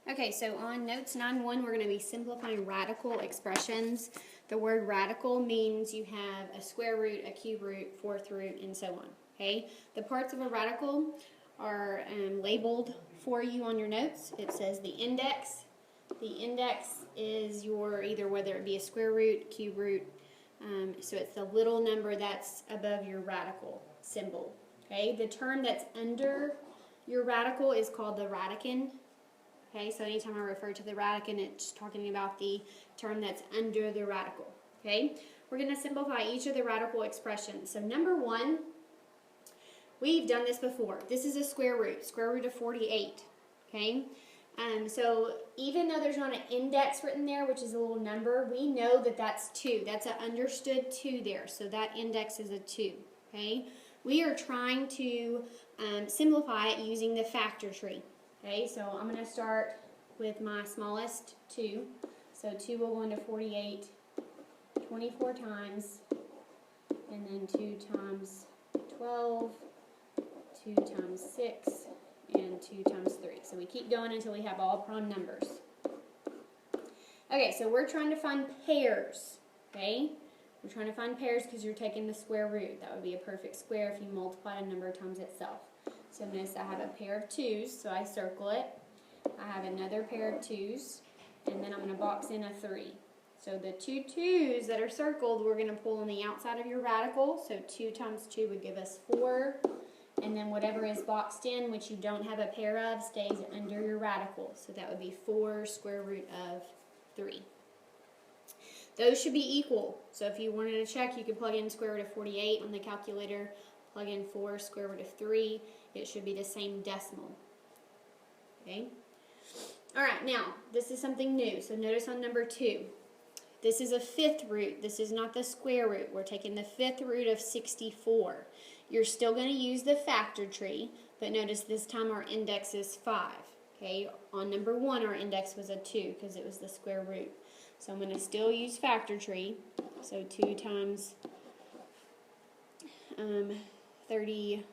Okay, so on Notes 9-1, we're going to be simplifying radical expressions. The word radical means you have a square root, a cube root, fourth root, and so on. Okay, the parts of a radical are labeled for you on your notes. It says the index. The index is your either whether it be a square root, cube root. So it's the little number that's above your radical symbol. Okay, the term that's under your radical is called the radicand. Okay, so anytime I refer to the radicand, it's talking about the term that's under the radical. Okay, we're going to simplify each of the radical expressions. So number one, we've done this before. This is a square root of 48. Okay, so even though there's not an index written there, which is a little number, we know that that's 2. That's an understood 2 there. So that index is a 2. Okay, we are trying to simplify it using the factor tree. Okay, so I'm going to start with my smallest 2. So 2 will go into 48 24 times, and then 2 times 12, 2 times 6, and 2 times 3. So we keep going until we have all prime numbers. Okay, so we're trying to find pairs. Okay, we're trying to find pairs because you're taking the square root. That would be a perfect square if you multiply a number times itself. So notice I have a pair of 2's, so I circle it. I have another pair of 2's, and then I'm going to box in a 3. So the 2 2's that are circled, we're going to pull on the outside of your radical. So 2 times 2 would give us 4. And then whatever is boxed in, which you don't have a pair of, stays under your radical. So that would be 4 square root of 3. Those should be equal. So if you wanted to check, you could plug in square root of 48 on the calculator. Plug in 4 square root of 3. It should be the same decimal. Okay? Alright, now, this is something new. So notice on number 2. This is a fifth root. This is not the square root. We're taking the fifth root of 64. You're still going to use the factor tree, but notice this time our index is 5. Okay? On number 1, our index was a 2 because it was the square root. So I'm going to still use factor tree. So 2 times 30.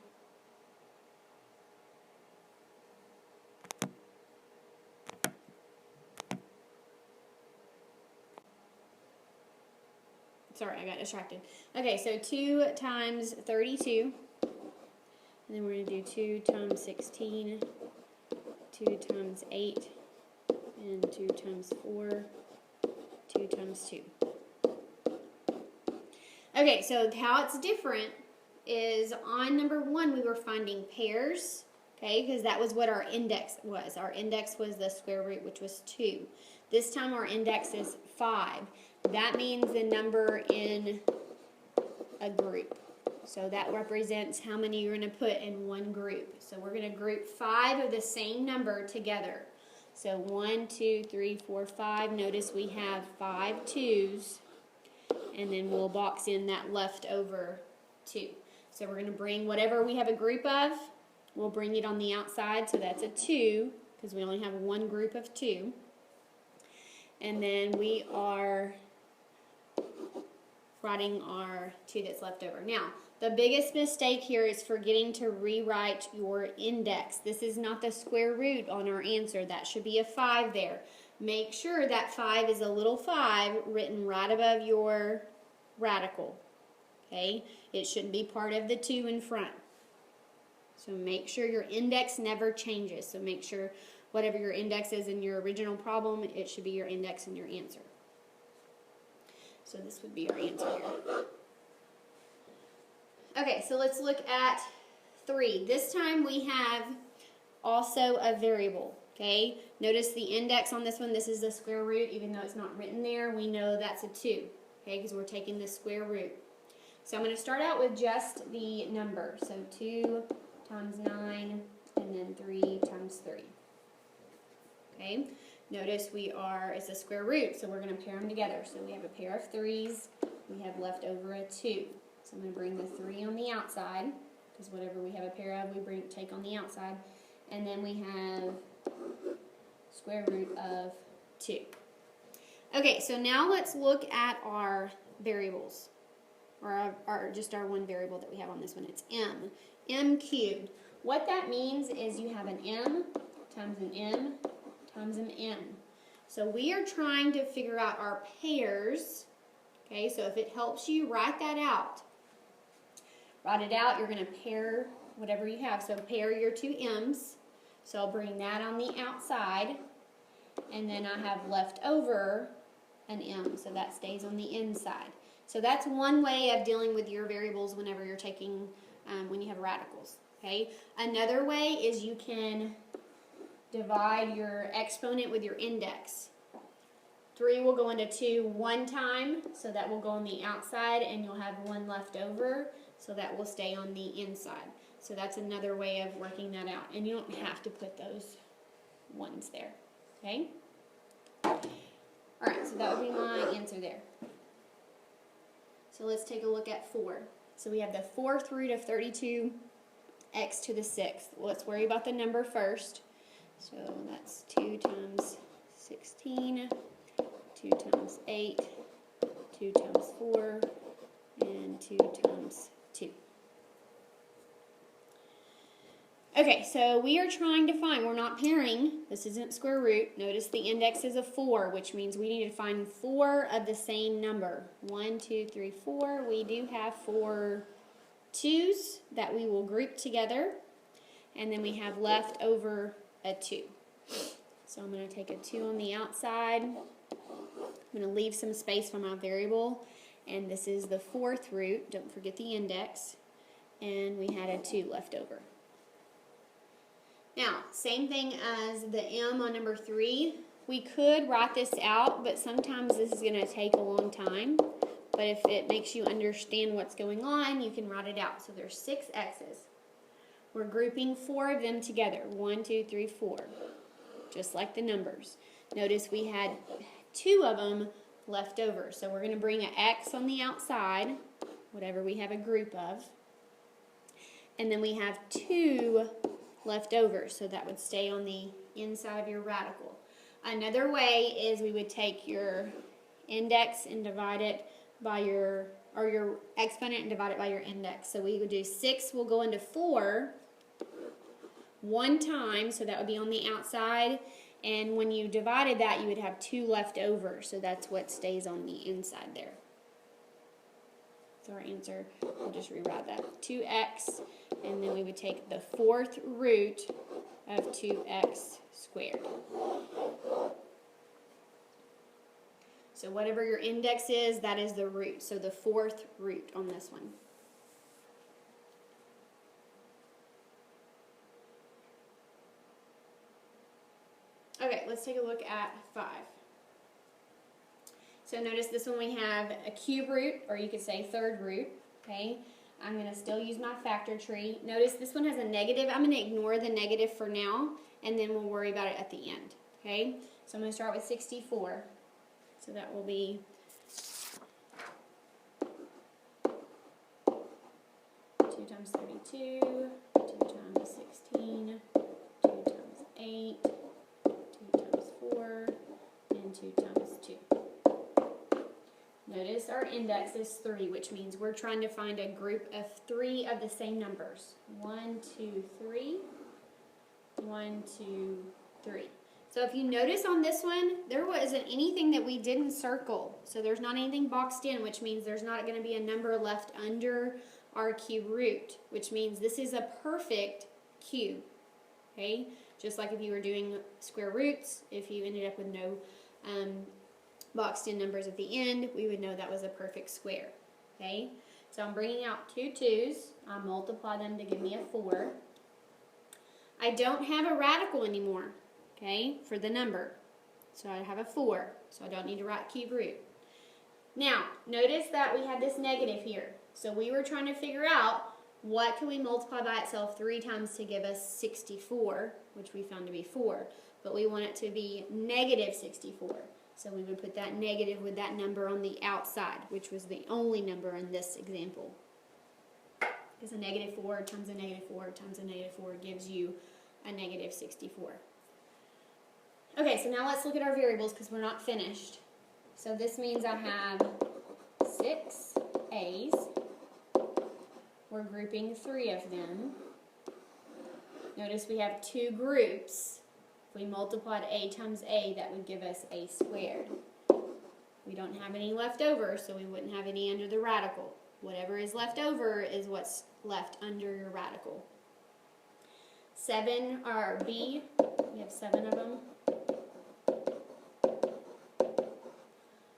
Sorry, I got distracted. Okay, so 2 times 32. And then we're going to do 2 times 16, 2 times 8, and 2 times 4, 2 times 2. Okay, so how it's different is on number 1 we were finding pairs, okay, because that was what our index was. Our index was the square root, which was 2. This time our index is 5. That means the number in a group. So that represents how many you're going to put in one group. So we're going to group 5 of the same number together. So 1, 2, 3, 4, 5. Notice we have 5 2's. And then we'll box in that leftover 2. So we're going to bring whatever we have a group of, we'll bring it on the outside. So that's a 2 because we only have one group of 2. And then we are writing our 2 that's left over. Now, the biggest mistake here is forgetting to rewrite your index. This is not the square root on our answer. That should be a 5 there. Make sure that 5 is a little 5 written right above your radical. Okay? It shouldn't be part of the 2 in front. So make sure your index never changes. So make sure whatever your index is in your original problem, it should be your index in your answer. So this would be our answer here. Okay, so let's look at 3. This time we have also a variable. Okay, notice the index on this one. This is the square root, even though it's not written there. We know that's a 2. Okay, because we're taking the square root. So I'm going to start out with just the number. So 2 times 9, and then 3 times 3. Okay, notice it's a square root, so we're going to pair them together. So we have a pair of 3's, we have left over a 2. So I'm going to bring the 3 on the outside, because whatever we have a pair of, we take on the outside. And then we have square root of 2. Okay, so now let's look at our variables, or just our one variable that we have on this one. It's m cubed. What that means is you have an m times an m times an m. So we are trying to figure out our pairs. Okay, so if it helps you, write that out. Write it out. You're going to pair whatever you have. So pair your two m's. So I'll bring that on the outside. And then I have left over an m. So that stays on the inside. So that's one way of dealing with your variables whenever you're taking, when you have radicals. Okay. Another way is you can divide your exponent with your index. 3 will go into 2 one time, so that will go on the outside, and you'll have 1 left over, so that will stay on the inside. So that's another way of working that out, and you don't have to put those ones there. Okay? Alright, so that would be my answer there. So let's take a look at 4. So we have the 4th root of 32, x to the 6th. Well, let's worry about the number first. So that's 2 times 16, 2 times 8, 2 times 4, and 2 times 2. Okay, so we are trying to find, we're not pairing, this isn't square root. Notice the index is a 4, which means we need to find 4 of the same number. 1, 2, 3, 4. We do have 4 2's that we will group together, and then we have left over a 2. So I'm going to take a 2 on the outside. I'm going to leave some space for my variable, and this is the 4th root. Don't forget the index. And we had a 2 left over. Now, same thing as the m on number 3. We could write this out, but sometimes this is going to take a long time. But if it makes you understand what's going on, you can write it out. So there's 6 x's. We're grouping 4 of them together. 1, 2, 3, 4. Just like the numbers. Notice we had 2 of them left over. So we're going to bring an x on the outside, whatever we have a group of. And then we have 2 left over. So that would stay on the inside of your radical. Another way is we would take your index and divide it by your exponent and divide it by your index. So we would do 6 will go into 4 one time, so that would be on the outside, and when you divided that you would have 2 left over, so that's what stays on the inside there. So our answer, we'll just rewrite that, 2x, and then we would take the 4th root of 2x squared. So whatever your index is, that is the root. So the 4th root on this one. Okay, let's take a look at 5. So notice this one we have a cube root, or you could say 3rd root. Okay, I'm going to still use my factor tree. Notice this one has a negative. I'm going to ignore the negative for now, and then we'll worry about it at the end. Okay, so I'm going to start with 64. So that will be 2 times 32, 2 times 16, 2 times 8, 2 times 4, and 2 times 2. Notice our index is 3, which means we're trying to find a group of 3 of the same numbers. 1, 2, 3, 1, 2, 3. So if you notice on this one, there wasn't anything that we didn't circle. So there's not anything boxed in, which means there's not going to be a number left under our cube root, which means this is a perfect cube. Okay? Just like if you were doing square roots, if you ended up with no boxed in numbers at the end, we would know that was a perfect square. Okay? So I'm bringing out 2 2's. I multiply them to give me a 4. I don't have a radical anymore. Okay, for the number. So I have a 4, so I don't need to write cube root. Now, notice that we have this negative here. So we were trying to figure out what can we multiply by itself 3 times to give us 64, which we found to be 4. But we want it to be negative 64. So we would put that negative with that number on the outside, which was the only number in this example. Because a negative 4 times a negative 4 times a negative 4 gives you a negative 64. Okay, so now let's look at our variables because we're not finished. So this means I have 6 A's. We're grouping 3 of them. Notice we have 2 groups. If we multiplied a times a, that would give us a squared. We don't have any left over, so we wouldn't have any under the radical. Whatever is left over is what's left under your radical. 7 are b, we have 7 of them.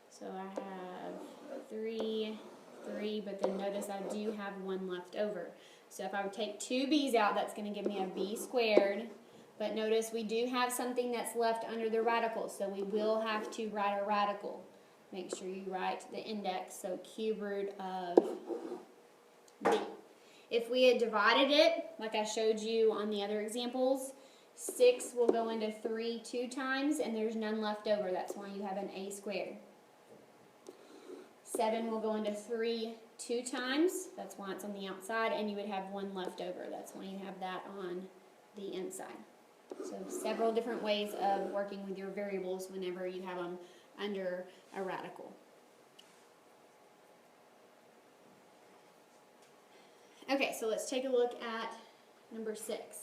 So I have 3, but then notice I do have 1 left over. So if I would take 2 b's out, that's going to give me a b squared. But notice we do have something that's left under the radical, so we will have to write a radical. Make sure you write the index, so cube root of b. If we had divided it, like I showed you on the other examples, 6 will go into 3 2 times, and there's none left over. That's why you have an a squared. 7 will go into 3 2 times. That's why it's on the outside, and you would have 1 left over. That's why you have that on the inside. So several different ways of working with your variables whenever you have them under a radical. Okay, so let's take a look at number 6.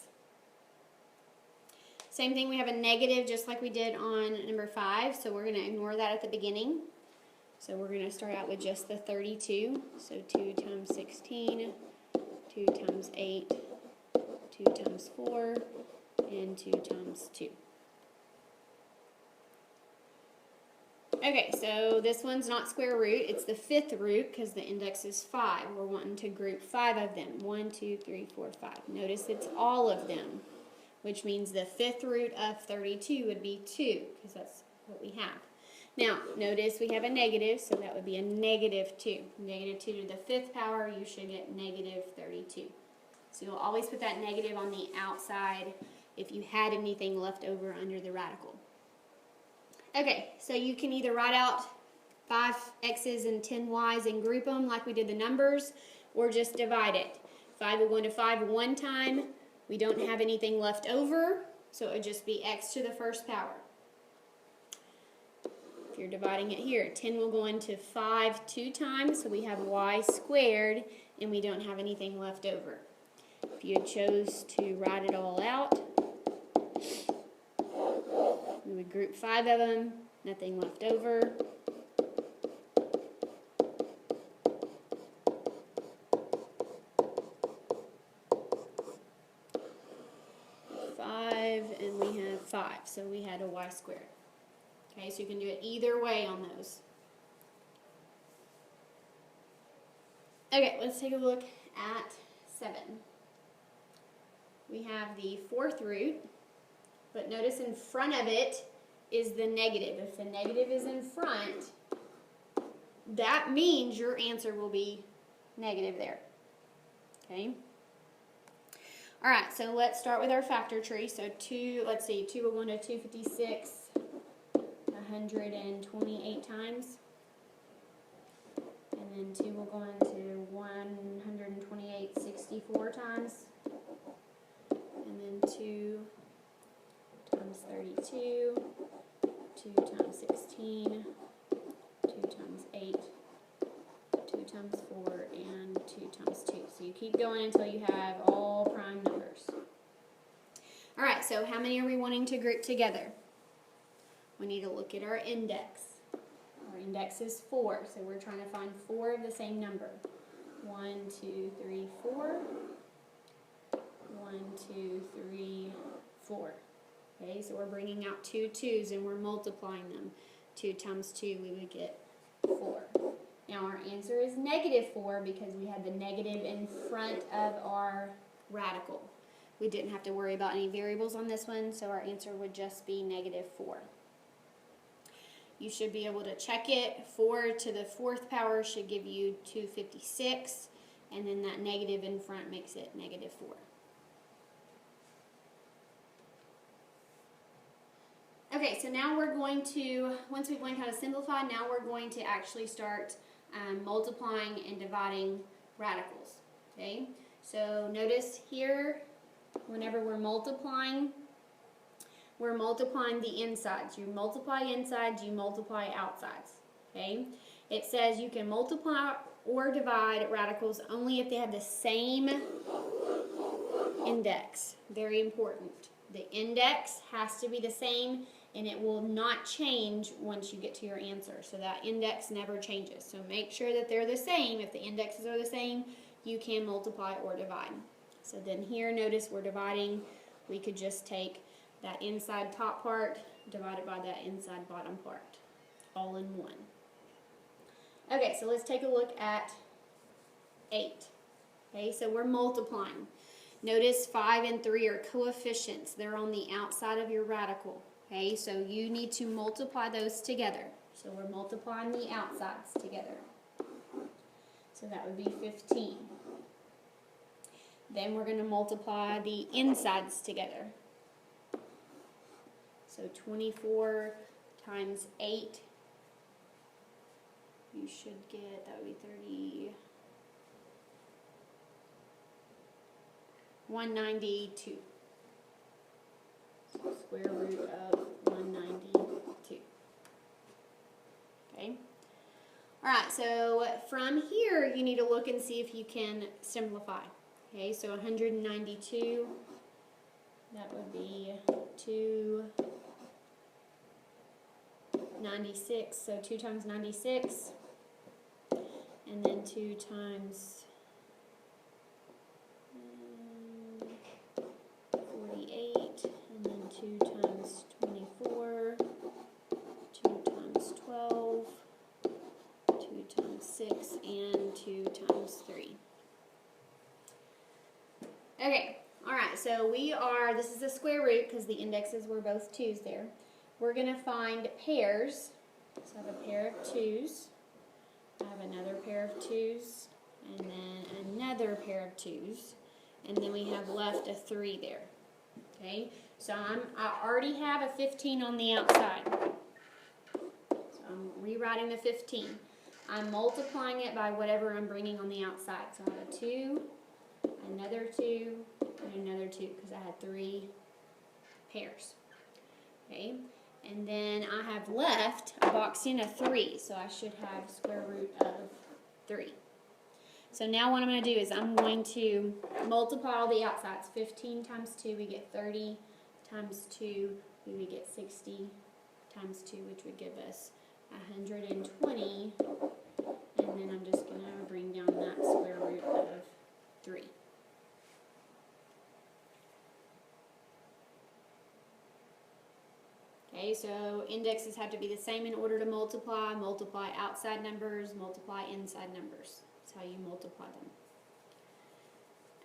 Same thing, we have a negative just like we did on number 5, so we're going to ignore that at the beginning. So we're going to start out with just the 32. So 2 times 16, 2 times 8, 2 times 4, and 2 times 2. Okay, so this one's not square root, it's the 5th root because the index is 5. We're wanting to group 5 of them. 1, 2, 3, 4, 5. Notice it's all of them, which means the 5th root of 32 would be 2 because that's what we have. Now, notice we have a negative, so that would be a negative 2. Negative 2 to the 5th power, you should get negative 32. So you'll always put that negative on the outside if you had anything left over under the radical. Okay, so you can either write out 5 x's and 10 y's and group them like we did the numbers, or just divide it. 5 will go into 5 one time. We don't have anything left over, so it would just be x to the 1st power. If you're dividing it here, 10 will go into 5 2 times, so we have y squared, and we don't have anything left over. If you chose to write it all out, we would group 5 of them, nothing left over. And we have 5, so we had a y squared. Okay, so you can do it either way on those. Okay, let's take a look at 7. We have the 4th root, but notice in front of it is the negative. If the negative is in front, that means your answer will be negative there. Okay? All right, so let's start with our factor tree. So 2, let's see, 2 will go into 256 128 times. And then 2 will go into 128 64 times. And then 2 times 32, 2 times 16, 2 times 8, 2 times 4, and 2 times 2. So you keep going until you have all prime numbers. All right, so how many are we wanting to group together? We need to look at our index. Our index is 4, so we're trying to find 4 of the same number. 1, 2, 3, 4. 1, 2, 3, 4. Okay, so we're bringing out 2 2's and we're multiplying them. 2 times 2, we would get 4. Now our answer is negative 4 because we had the negative in front of our radical. We didn't have to worry about any variables on this one, so our answer would just be negative 4. You should be able to check it. 4 to the 4th power should give you 256, and then that negative in front makes it negative 4. Okay, so now we're going to, once we've learned how to simplify, now we're going to actually start multiplying and dividing radicals. Okay, so notice here, whenever we're multiplying the insides. You multiply insides, you multiply outsides. Okay, it says you can multiply or divide radicals only if they have the same index. Very important. The index has to be the same, and it will not change once you get to your answer. So that index never changes. So make sure that they're the same. If the indexes are the same, you can multiply or divide. So then here, notice we're dividing. We could just take that inside top part divided by that inside bottom part, all in one. Okay, so let's take a look at 8. Okay, so we're multiplying. Notice 5 and 3 are coefficients. They're on the outside of your radical. Okay, so you need to multiply those together. So we're multiplying the outsides together. So that would be 15. Then we're going to multiply the insides together. So 24 times 8, you should get, that would be 192. So square root of 192. Okay. Alright, so from here you need to look and see if you can simplify. Okay, so 192, that would be 296, so 2 times 96, and then 2 times 48, and then 2 times 24, 2 times 12, 2 times 6, and 2 times 3. Okay, alright, so this is the square root because the indexes were both 2's there. We're going to find pairs. So I have a pair of 2's, I have another pair of 2's, and then another pair of 2's, and then we have left a 3 there. Okay, so I already have a 15 on the outside. So I'm rewriting the 15. I'm multiplying it by whatever I'm bringing on the outside. So I have a 2, another 2, and another 2 because I had 3 pairs. Okay, and then I have left a box in a 3, so I should have square root of 3. So now what I'm going to do is I'm going to multiply all the outsides. 15 times 2, we get 30, times 2, we would get 60, times 2, which would give us 120, and then I'm just going to bring down that square root of 3. Okay, so indexes have to be the same in order to multiply. Multiply outside numbers, multiply inside numbers. That's how you multiply them.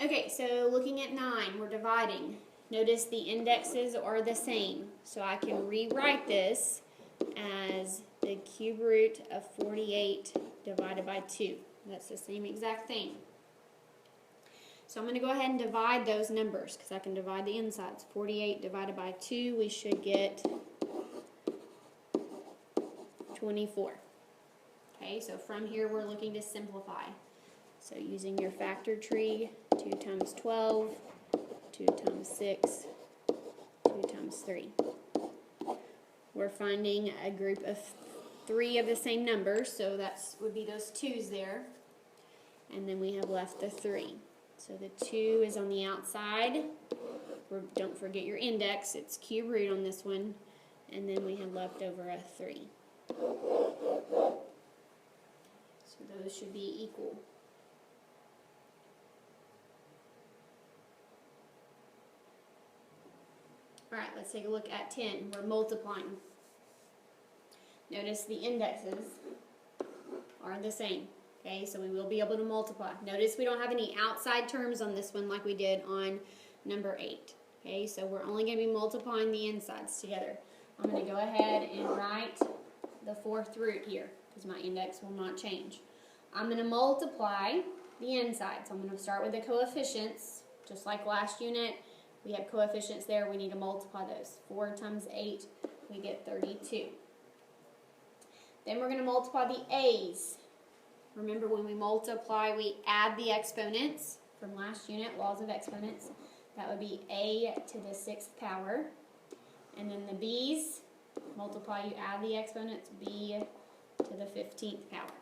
Okay, so looking at 9, we're dividing. Notice the indexes are the same, so I can rewrite this as the cube root of 48 divided by 2. That's the same exact thing. So I'm going to go ahead and divide those numbers because I can divide the insides. 48 divided by 2, we should get 24. Okay, so from here we're looking to simplify. So using your factor tree, 2 times 12, 2 times 6, 2 times 3. We're finding a group of 3 of the same numbers, so that would be those 2's there. And then we have left the 3. So the 2 is on the outside. Don't forget your index, it's cube root on this one. And then we have left over a 3. So those should be equal. Alright, let's take a look at 10. We're multiplying. Notice the indexes are the same. Okay, so we will be able to multiply. Notice we don't have any outside terms on this one like we did on number 8. Okay, so we're only going to be multiplying the insides together. I'm going to go ahead and write the 4th root here because my index will not change. I'm going to multiply the insides. So I'm going to start with the coefficients. Just like last unit, we have coefficients there. We need to multiply those. 4 times 8, we get 32. Then we're going to multiply the a's. Remember, when we multiply, we add the exponents from last unit, laws of exponents. That would be a to the 6th power. And then the b's, multiply, you add the exponents, b to the 15th power.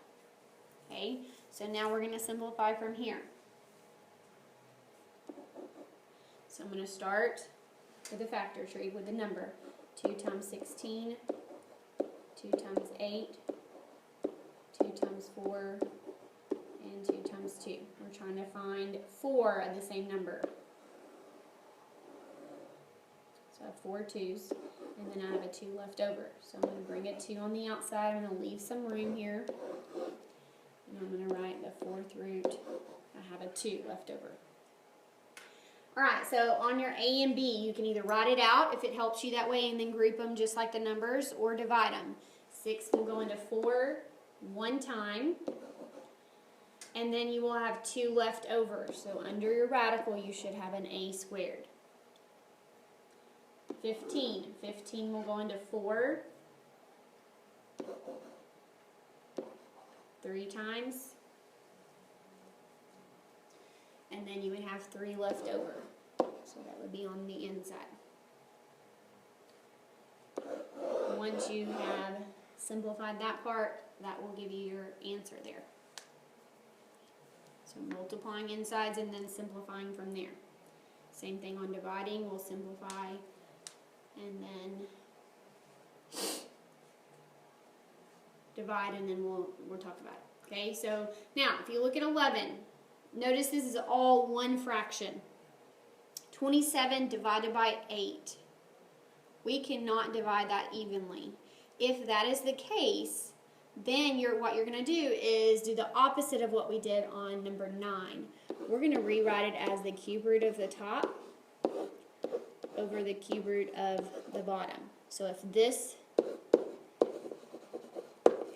Okay, so now we're going to simplify from here. So I'm going to start with the factor tree, with the number. 2 times 16, 2 times 8, 2 times 4, and 2 times 2. We're trying to find 4 of the same number. So I have 4 2's, and then I have a 2 left over. So I'm going to bring a 2 on the outside. I'm going to leave some room here, and I'm going to write the 4th root. I have a 2 left over. Alright, so on your A and B, you can either write it out if it helps you that way and then group them just like the numbers, or divide them. 6 will go into 4 one time, and then you will have 2 left over. So under your radical, you should have an A squared. 15 will go into 4 3 times, and then you would have 3 left over. So that would be on the inside. Once you have simplified that part, that will give you your answer there. So multiplying insides and then simplifying from there. Same thing on dividing, we'll simplify and then divide, and then we'll talk about it. Okay, so now if you look at 11, notice this is all one fraction. 27 divided by 8. We cannot divide that evenly. If that is the case, then what you're going to do is do the opposite of what we did on number 9. We're going to rewrite it as the cube root of the top over the cube root of the bottom. So if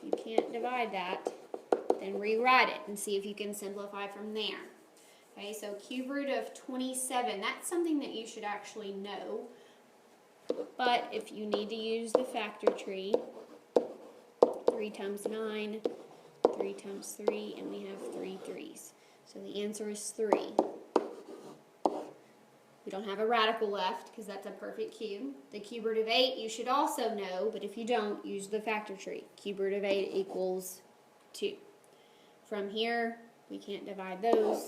you can't divide that, then rewrite it and see if you can simplify from there. Okay, so cube root of 27, that's something that you should actually know. But if you need to use the factor tree, 3 times 9, 3 times 3, and we have 3 3's. So the answer is 3. We don't have a radical left because that's a perfect cube. The cube root of 8 you should also know, but if you don't, use the factor tree. Cube root of 8 equals 2. From here, we can't divide those,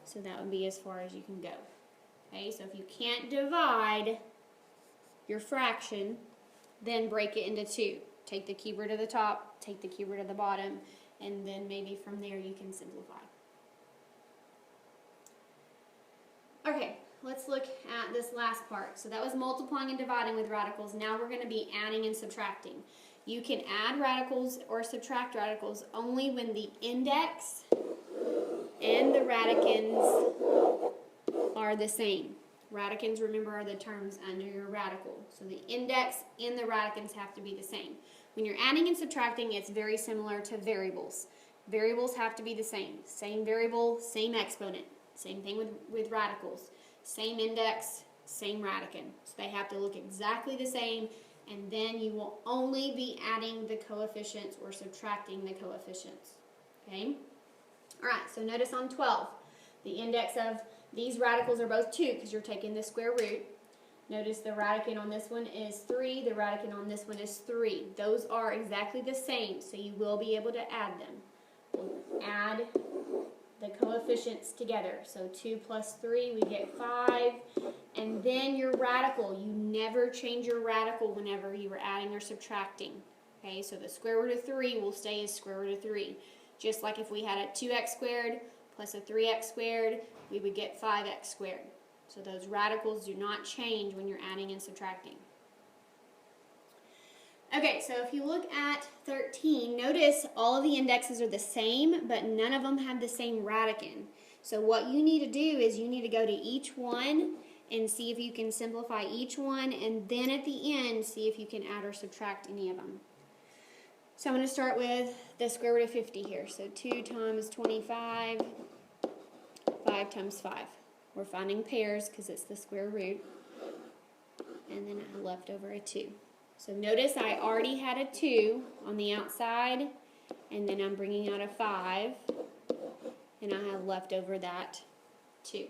so that would be as far as you can go. Okay, so if you can't divide your fraction, then break it into 2. Take the cube root of the top, take the cube root of the bottom, and then maybe from there you can simplify. Okay, let's look at this last part. So that was multiplying and dividing with radicals. Now we're going to be adding and subtracting. You can add radicals or subtract radicals only when the index and the radicands are the same. Radicands, remember, are the terms under your radical. So the index and the radicands have to be the same. When you're adding and subtracting, it's very similar to variables. Variables have to be the same. Same variable, same exponent. Same thing with radicals. Same index, same radicand. So they have to look exactly the same, and then you will only be adding the coefficients or subtracting the coefficients. Okay? Alright, so notice on 12, the index of these radicals are both 2 because you're taking the square root. Notice the radicand on this one is 3, the radicand on this one is 3. Those are exactly the same, so you will be able to add them. We'll add the coefficients together. So 2 plus 3, we get 5. And then your radical, you never change your radical whenever you are adding or subtracting. Okay, so the square root of 3 will stay as square root of 3. Just like if we had a 2x squared plus a 3x squared, we would get 5x squared. So those radicals do not change when you're adding and subtracting. Okay, so if you look at 13, notice all of the indexes are the same, but none of them have the same radicand. So what you need to do is you need to go to each one and see if you can simplify each one, and then at the end, see if you can add or subtract any of them. So I'm going to start with the square root of 50 here. So 2 times 25, 5 times 5. We're finding pairs because it's the square root. And then I left over a 2. So notice I already had a 2 on the outside, and then I'm bringing out a 5, and I have left over that 2.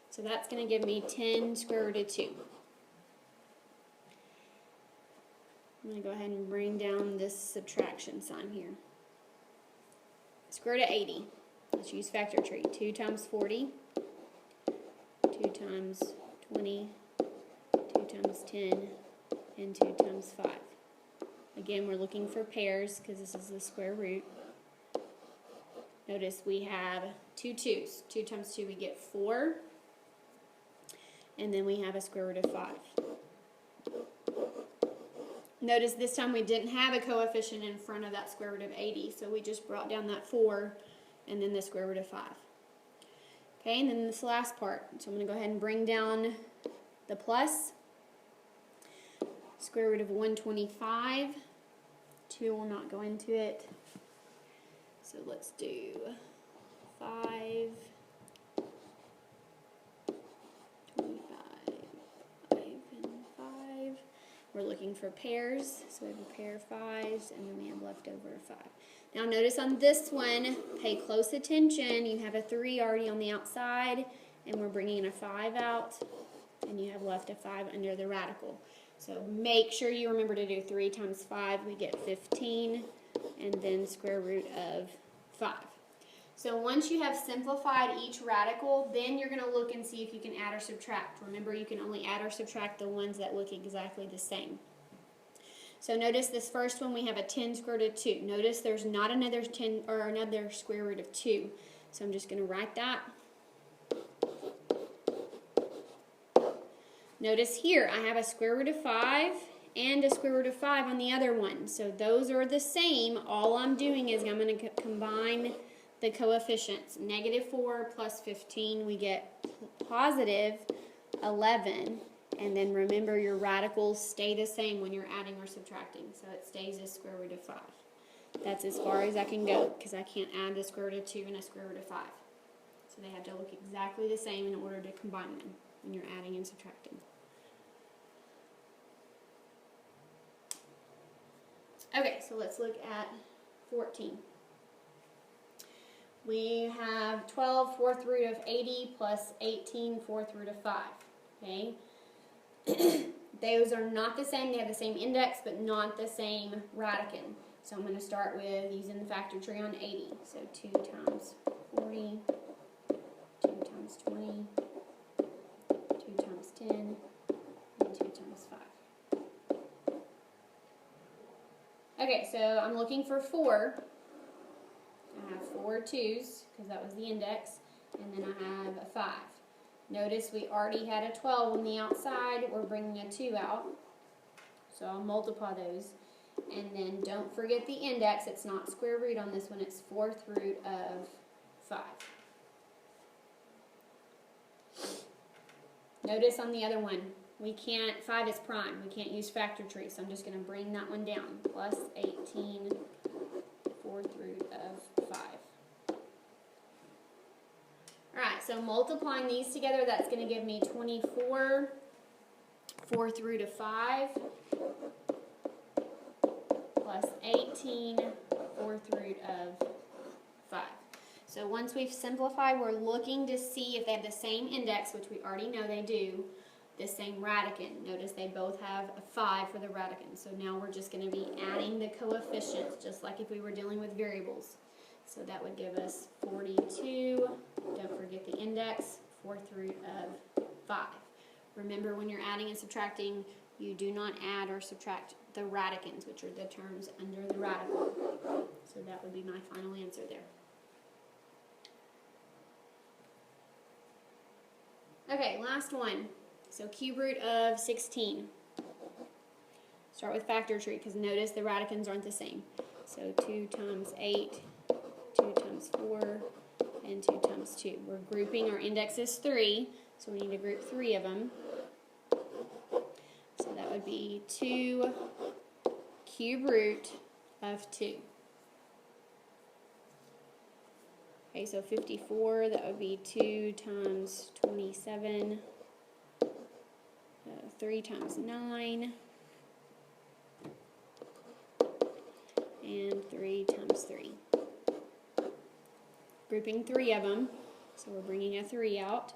So that's going to give me 10 square root of 2. I'm going to go ahead and bring down this subtraction sign here. Square root of 80. Let's use factor tree. 2 times 40. 2 times 20, 2 times 10, and 2 times 5. Again, we're looking for pairs because this is the square root. Notice we have 2 2's. 2 times 2, we get 4. And then we have a square root of 5. Notice this time we didn't have a coefficient in front of that square root of 80, so we just brought down that 4 and then the square root of 5. Okay, and then this last part. So I'm going to go ahead and bring down the plus. Square root of 125. 2 will not go into it. So let's do 5, 25, 5, and 5. We're looking for pairs, so we have a pair of 5s, and then we have leftover 5. Now notice on this one, pay close attention, you have a 3 already on the outside, and we're bringing a 5 out, and you have left a 5 under the radical. So make sure you remember to do 3 times 5, we get 15, and then square root of 5. So once you have simplified each radical, then you're going to look and see if you can add or subtract. Remember, you can only add or subtract the ones that look exactly the same. So notice this first one, we have a 10 square root of 2. Notice there's not another 10 or another square root of 2. So I'm just going to write that. Notice here, I have a square root of 5 and a square root of 5 on the other one. So those are the same. All I'm doing is I'm going to combine the coefficients. -4 plus 15, we get positive 11. And then remember, your radicals stay the same when you're adding or subtracting. So it stays as square root of 5. That's as far as I can go because I can't add the square root of 2 and a square root of 5. So they have to look exactly the same in order to combine them when you're adding and subtracting. Okay, so let's look at 14. We have 12 fourth root of 80 plus 18 fourth root of 5. Okay? Those are not the same. They have the same index, but not the same radicand. So I'm going to start with using the factor tree on 80. So 2 times 40, 2 times 20, 2 times 10, and 2 times 5. Okay, so I'm looking for 4. I have 4 2's because that was the index, and then I have a 5. Notice we already had a 12 on the outside. We're bringing a 2 out, so I'll multiply those. And then don't forget the index. It's not square root on this one. It's 4th root of 5. Notice on the other one, we can't, 5 is prime. We can't use factor tree, so I'm just going to bring that one down. Plus 18, 4th root of 5. Alright, so multiplying these together, that's going to give me 24, 4th root of 5, plus 18, 4th root of 5. So once we've simplified, we're looking to see if they have the same index, which we already know they do, the same radicand. Notice they both have a 5 for the radicand. So now we're just going to be adding the coefficients, just like if we were dealing with variables. So that would give us 42, don't forget the index, 4th root of 5. Remember, when you're adding and subtracting, you do not add or subtract the radicands, which are the terms under the radical. So that would be my final answer there. Okay, last one. So cube root of 16. Start with factor tree because notice the radicands aren't the same. So 2 times 8, 2 times 4, and 2 times 2. We're grouping, our index is 3, so we need to group 3 of them. So that would be 2 cube root of 2. Okay, so 54, that would be 2 times 27, 3 times 9, and 3 times 3. Grouping 3 of them, so we're bringing a 3 out.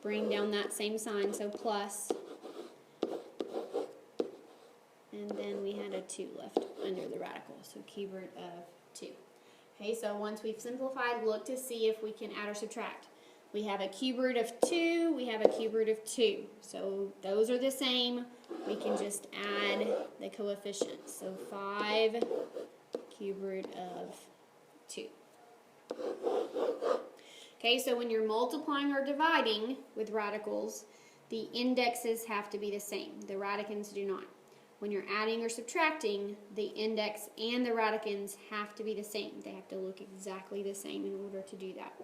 Bring down that same sign, so plus. And then we had a 2 left under the radical, so cube root of 2. Okay, so once we've simplified, look to see if we can add or subtract. We have a cube root of 2, we have a cube root of 2. So those are the same. We can just add the coefficients. So 5 cube root of 2. Okay, so when you're multiplying or dividing with radicals, the indexes have to be the same. The radicands do not. When you're adding or subtracting, the index and the radicands have to be the same. They have to look exactly the same in order to do that.